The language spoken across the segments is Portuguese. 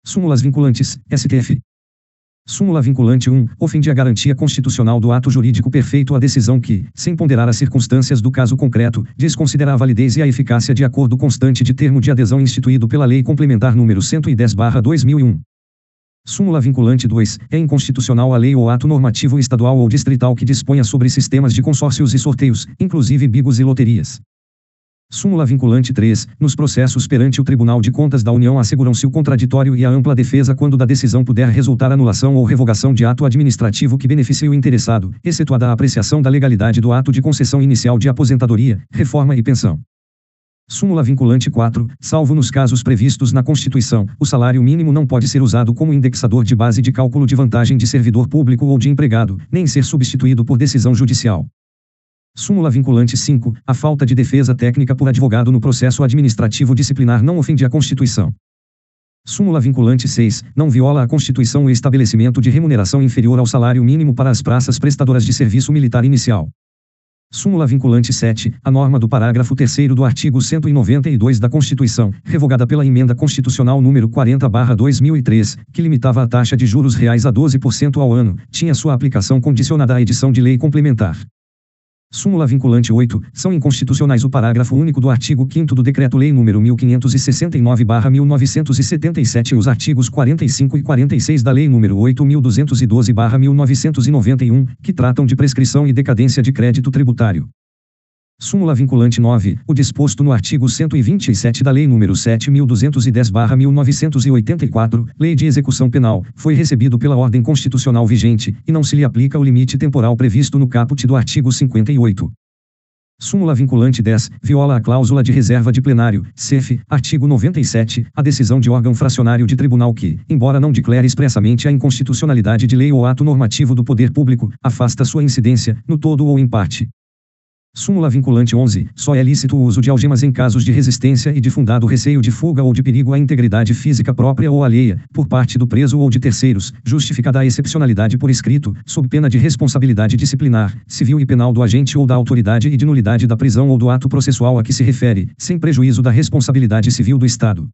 Súmulas vinculantes, STF. Súmula vinculante 1. Ofende a garantia constitucional do ato jurídico perfeito a decisão que, sem ponderar as circunstâncias do caso concreto, desconsidera a validez e a eficácia de acordo constante de termo de adesão instituído pela Lei Complementar nº 110/2001. Súmula vinculante 2. É inconstitucional a lei ou ato normativo estadual ou distrital que disponha sobre sistemas de consórcios e sorteios, inclusive bigos e loterias. Súmula vinculante 3. Nos processos perante o Tribunal de Contas da União asseguram-se o contraditório e a ampla defesa quando da decisão puder resultar anulação ou revogação de ato administrativo que beneficie o interessado, excetuada a apreciação da legalidade do ato de concessão inicial de aposentadoria, reforma e pensão. Súmula vinculante 4. Salvo nos casos previstos na Constituição, o salário mínimo não pode ser usado como indexador de base de cálculo de vantagem de servidor público ou de empregado, nem ser substituído por decisão judicial. Súmula vinculante 5. A falta de defesa técnica por advogado no processo administrativo disciplinar não ofende a Constituição. Súmula vinculante 6. Não viola a Constituição o estabelecimento de remuneração inferior ao salário mínimo para as praças prestadoras de serviço militar inicial. Súmula vinculante 7. A norma do parágrafo 3º do artigo 192 da Constituição, revogada pela Emenda Constitucional número 40/2003, que limitava a taxa de juros reais a 12% ao ano, tinha sua aplicação condicionada à edição de lei complementar. Súmula vinculante 8. São inconstitucionais o parágrafo único do artigo 5º do Decreto-Lei nº 1569/1977 e os artigos 45 e 46 da Lei nº 8212/1991, que tratam de prescrição e decadência de crédito tributário. Súmula vinculante 9. O disposto no artigo 127 da Lei nº 7210/1984, Lei de Execução Penal, foi recebido pela ordem constitucional vigente, e não se lhe aplica o limite temporal previsto no caput do artigo 58. Súmula vinculante 10. Viola a cláusula de reserva de plenário, CEF, artigo 97, a decisão de órgão fracionário de tribunal que, embora não declare expressamente a inconstitucionalidade de lei ou ato normativo do poder público, afasta sua incidência, no todo ou em parte. Súmula vinculante 11. Só é lícito o uso de algemas em casos de resistência e de fundado receio de fuga ou de perigo à integridade física própria ou alheia, por parte do preso ou de terceiros, justificada a excepcionalidade por escrito, sob pena de responsabilidade disciplinar, civil e penal do agente ou da autoridade e de nulidade da prisão ou do ato processual a que se refere, sem prejuízo da responsabilidade civil do Estado.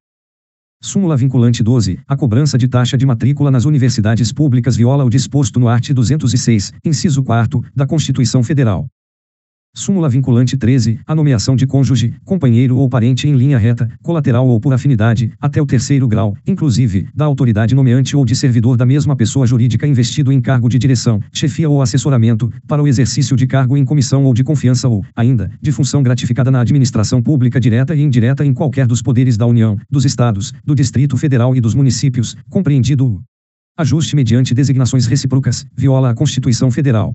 Súmula vinculante 12. A cobrança de taxa de matrícula nas universidades públicas viola o disposto no art. 206, inciso 4, da Constituição Federal. Súmula vinculante 13. A nomeação de cônjuge, companheiro ou parente em linha reta, colateral ou por afinidade, até o 3º grau, inclusive, da autoridade nomeante ou de servidor da mesma pessoa jurídica investido em cargo de direção, chefia ou assessoramento, para o exercício de cargo em comissão ou de confiança ou, ainda, de função gratificada na administração pública direta e indireta em qualquer dos poderes da União, dos Estados, do Distrito Federal e dos municípios, compreendido o ajuste mediante designações recíprocas, viola a Constituição Federal.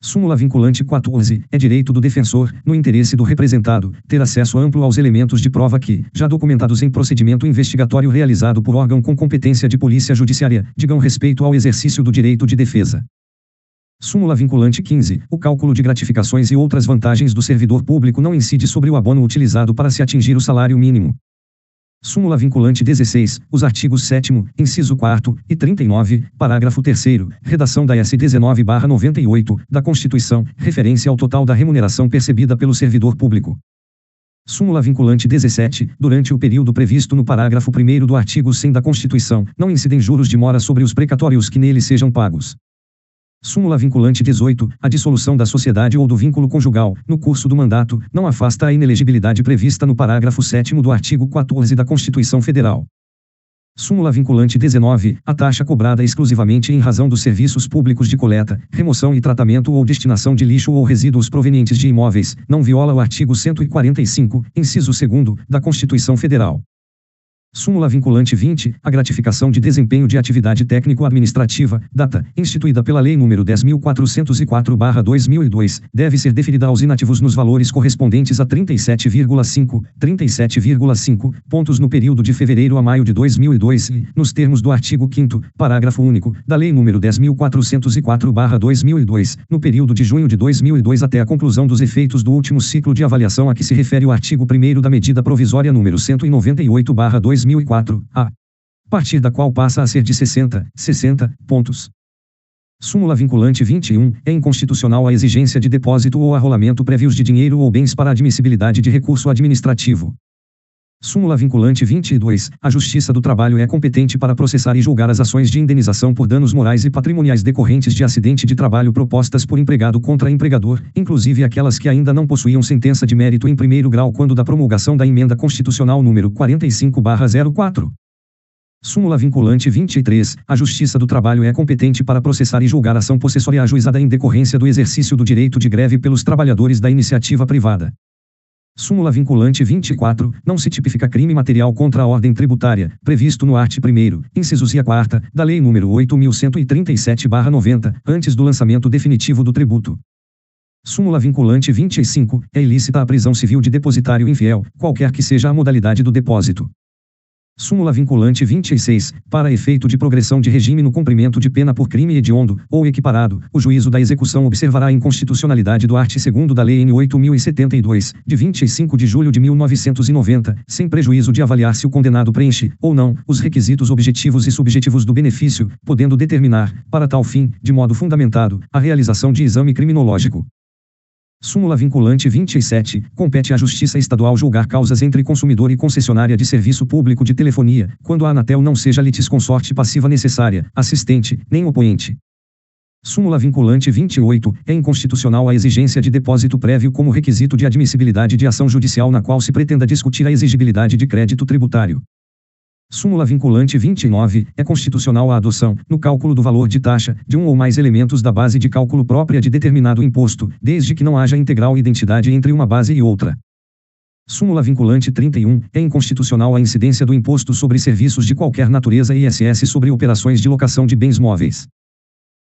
Súmula vinculante 14. É direito do defensor, no interesse do representado, ter acesso amplo aos elementos de prova que, já documentados em procedimento investigatório realizado por órgão com competência de polícia judiciária, digam respeito ao exercício do direito de defesa. Súmula vinculante 15. O cálculo de gratificações e outras vantagens do servidor público não incide sobre o abono utilizado para se atingir o salário mínimo. Súmula vinculante 16. Os artigos 7º, inciso 4º, e 39, parágrafo 3º, redação da S. 19/98, da Constituição, referência ao total da remuneração percebida pelo servidor público. Súmula vinculante 17. Durante o período previsto no parágrafo 1º do artigo 100 da Constituição, não incidem juros de mora sobre os precatórios que nele sejam pagos. Súmula vinculante 18. A dissolução da sociedade ou do vínculo conjugal, no curso do mandato, não afasta a inelegibilidade prevista no parágrafo 7º do artigo 14 da Constituição Federal. Súmula vinculante 19. A taxa cobrada exclusivamente em razão dos serviços públicos de coleta, remoção e tratamento ou destinação de lixo ou resíduos provenientes de imóveis, não viola o artigo 145, inciso 2º, da Constituição Federal. Súmula vinculante 20. A gratificação de desempenho de atividade técnico-administrativa, data, instituída pela Lei nº 10.404/2002, deve ser deferida aos inativos nos valores correspondentes a 37,5 pontos no período de fevereiro a maio de 2002 e, nos termos do artigo 5º, parágrafo único, da Lei nº 10.404/2002, no período de junho de 2002 até a conclusão dos efeitos do último ciclo de avaliação a que se refere o artigo 1º da medida provisória nº 198/2004, a partir da qual passa a ser de 60 pontos. Súmula vinculante 21. É inconstitucional a exigência de depósito ou arrolamento prévios de dinheiro ou bens para admissibilidade de recurso administrativo. Súmula vinculante 22. A Justiça do Trabalho é competente para processar e julgar as ações de indenização por danos morais e patrimoniais decorrentes de acidente de trabalho propostas por empregado contra empregador, inclusive aquelas que ainda não possuíam sentença de mérito em primeiro grau quando da promulgação da Emenda Constitucional número 45/04. Súmula vinculante 23. A Justiça do Trabalho é competente para processar e julgar ação possessória ajuizada em decorrência do exercício do direito de greve pelos trabalhadores da iniciativa privada. Súmula vinculante 24. Não se tipifica crime material contra a ordem tributária, previsto no art. 1º, incisos e a 4ª, da Lei nº 8.137/90, antes do lançamento definitivo do tributo. Súmula vinculante 25. É ilícita a prisão civil de depositário infiel, qualquer que seja a modalidade do depósito. Súmula vinculante 26. Para efeito de progressão de regime no cumprimento de pena por crime hediondo, ou equiparado, o juízo da execução observará a inconstitucionalidade do art. 2º da Lei N. 8.072, de 25 de julho de 1990, sem prejuízo de avaliar se o condenado preenche, ou não, os requisitos objetivos e subjetivos do benefício, podendo determinar, para tal fim, de modo fundamentado, a realização de exame criminológico. Súmula vinculante 27. Compete à Justiça Estadual julgar causas entre consumidor e concessionária de serviço público de telefonia, quando a Anatel não seja litisconsorte passiva necessária, assistente, nem oponiente. Súmula vinculante 28. É inconstitucional a exigência de depósito prévio como requisito de admissibilidade de ação judicial na qual se pretenda discutir a exigibilidade de crédito tributário. Súmula vinculante 29. É constitucional a adoção, no cálculo do valor de taxa, de um ou mais elementos da base de cálculo própria de determinado imposto, desde que não haja integral identidade entre uma base e outra. Súmula vinculante 31. É inconstitucional a incidência do imposto sobre serviços de qualquer natureza ISS sobre operações de locação de bens móveis.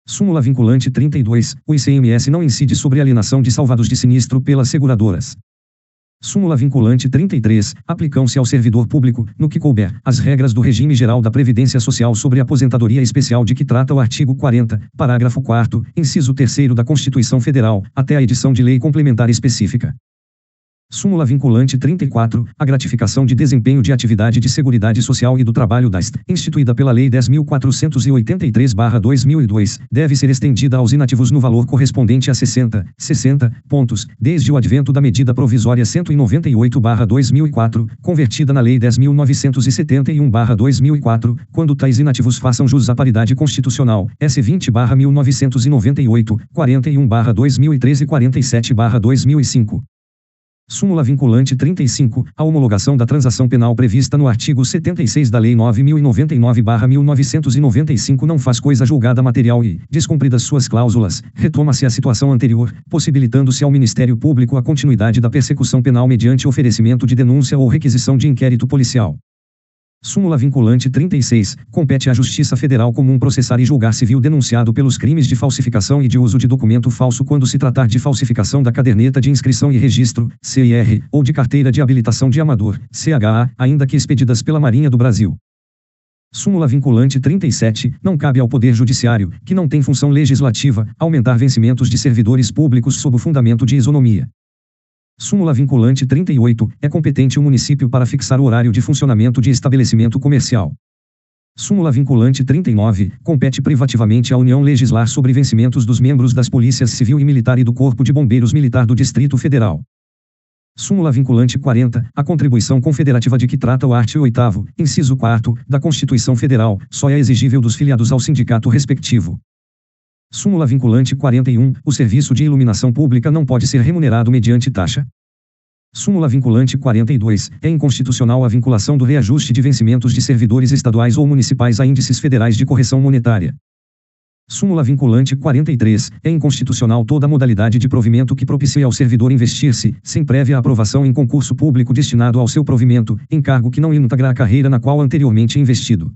Súmula vinculante 32. O ICMS não incide sobre alienação de salvados de sinistro pelas seguradoras. Súmula vinculante 33. Aplicam-se ao servidor público, no que couber, as regras do regime geral da Previdência Social sobre aposentadoria especial de que trata o artigo 40, parágrafo 4º, inciso 3º da Constituição Federal, até a edição de lei complementar específica. Súmula vinculante 34. A gratificação de desempenho de atividade de Seguridade Social e do Trabalho da ST, instituída pela Lei 10.483/2002, deve ser estendida aos inativos no valor correspondente a 60 pontos, desde o advento da medida provisória 198/2004, convertida na Lei 10.971/2004, quando tais inativos façam jus à paridade constitucional, S. 20/1998, 41/2003 e 47/2005. Súmula vinculante 35. A homologação da transação penal prevista no artigo 76 da Lei 9.099/1995 não faz coisa julgada material e, descumpridas suas cláusulas, retoma-se a situação anterior, possibilitando-se ao Ministério Público a continuidade da persecução penal mediante oferecimento de denúncia ou requisição de inquérito policial. Súmula vinculante 36. Compete à Justiça Federal Comum processar e julgar civil denunciado pelos crimes de falsificação e de uso de documento falso quando se tratar de falsificação da caderneta de inscrição e registro, CIR, ou de carteira de habilitação de amador, CHA, ainda que expedidas pela Marinha do Brasil. Súmula vinculante 37. Não cabe ao Poder Judiciário, que não tem função legislativa, aumentar vencimentos de servidores públicos sob o fundamento de isonomia. Súmula vinculante 38. É competente o município para fixar o horário de funcionamento de estabelecimento comercial. Súmula vinculante 39. Compete privativamente à União legislar sobre vencimentos dos membros das Polícias Civil e Militar e do Corpo de Bombeiros Militar do Distrito Federal. Súmula vinculante 40. A contribuição confederativa de que trata o art. 8º, inciso 4º, da Constituição Federal, só é exigível dos filiados ao sindicato respectivo. Súmula vinculante 41. O serviço de iluminação pública não pode ser remunerado mediante taxa. Súmula vinculante 42. É inconstitucional a vinculação do reajuste de vencimentos de servidores estaduais ou municipais a índices federais de correção monetária. Súmula vinculante 43. É inconstitucional toda modalidade de provimento que propicie ao servidor investir-se, sem prévia aprovação em concurso público destinado ao seu provimento, encargo que não integra a carreira na qual anteriormente investido.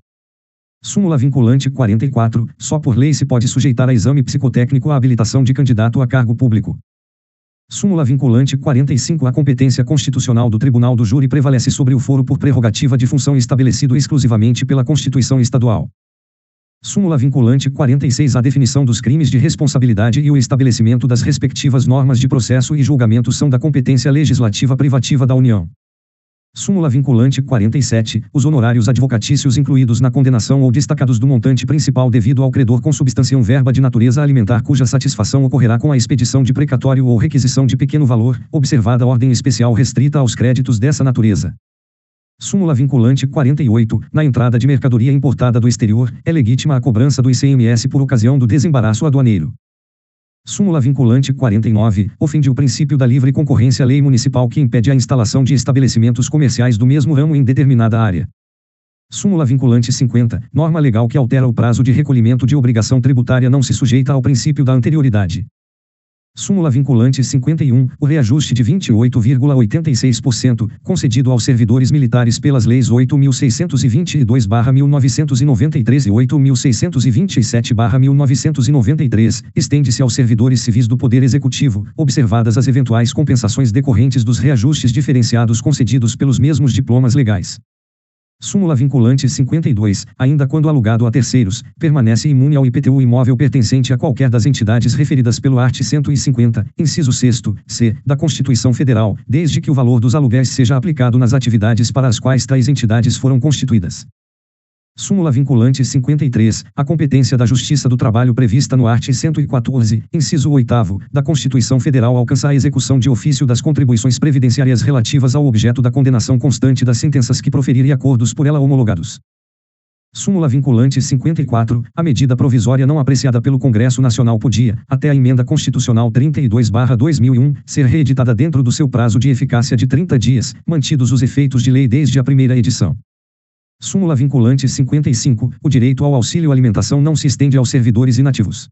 Súmula vinculante 44. Só por lei se pode sujeitar a exame psicotécnico a habilitação de candidato a cargo público. Súmula vinculante 45. A competência constitucional do Tribunal do Júri prevalece sobre o foro por prerrogativa de função estabelecido exclusivamente pela Constituição Estadual. Súmula vinculante 46. A definição dos crimes de responsabilidade e o estabelecimento das respectivas normas de processo e julgamento são da competência legislativa privativa da União. Súmula vinculante 47. Os honorários advocatícios incluídos na condenação ou destacados do montante principal devido ao credor consubstanciam verba de natureza alimentar cuja satisfação ocorrerá com a expedição de precatório ou requisição de pequeno valor, observada ordem especial restrita aos créditos dessa natureza. Súmula vinculante 48. Na entrada de mercadoria importada do exterior, é legítima a cobrança do ICMS por ocasião do desembaraço aduaneiro. Súmula vinculante 49. Ofende o princípio da livre concorrência a lei municipal que impede a instalação de estabelecimentos comerciais do mesmo ramo em determinada área. Súmula vinculante 50. Norma legal que altera o prazo de recolhimento de obrigação tributária não se sujeita ao princípio da anterioridade. Súmula vinculante 51. O reajuste de 28,86%, concedido aos servidores militares pelas leis 8.622/1993 e 8.627/1993, estende-se aos servidores civis do Poder Executivo, observadas as eventuais compensações decorrentes dos reajustes diferenciados concedidos pelos mesmos diplomas legais. Súmula vinculante 52. Ainda quando alugado a terceiros, permanece imune ao IPTU imóvel pertencente a qualquer das entidades referidas pelo art. 150, inciso 6º, c, da Constituição Federal, desde que o valor dos aluguéis seja aplicado nas atividades para as quais tais entidades foram constituídas. Súmula vinculante 53. A competência da Justiça do Trabalho prevista no art. 114, inciso 8º, da Constituição Federal alcança a execução de ofício das contribuições previdenciárias relativas ao objeto da condenação constante das sentenças que proferir e acordos por ela homologados. Súmula vinculante 54. A medida provisória não apreciada pelo Congresso Nacional podia, até a Emenda Constitucional 32/2001, ser reeditada dentro do seu prazo de eficácia de 30 dias, mantidos os efeitos de lei desde a primeira edição. Súmula vinculante 55. O direito ao auxílio alimentação não se estende aos servidores inativos.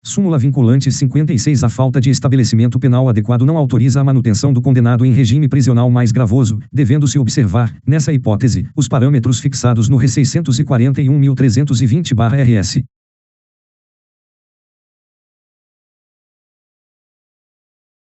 Súmula vinculante 56. A falta de estabelecimento penal adequado não autoriza a manutenção do condenado em regime prisional mais gravoso, devendo-se observar, nessa hipótese, os parâmetros fixados no R$ 641.320/RS.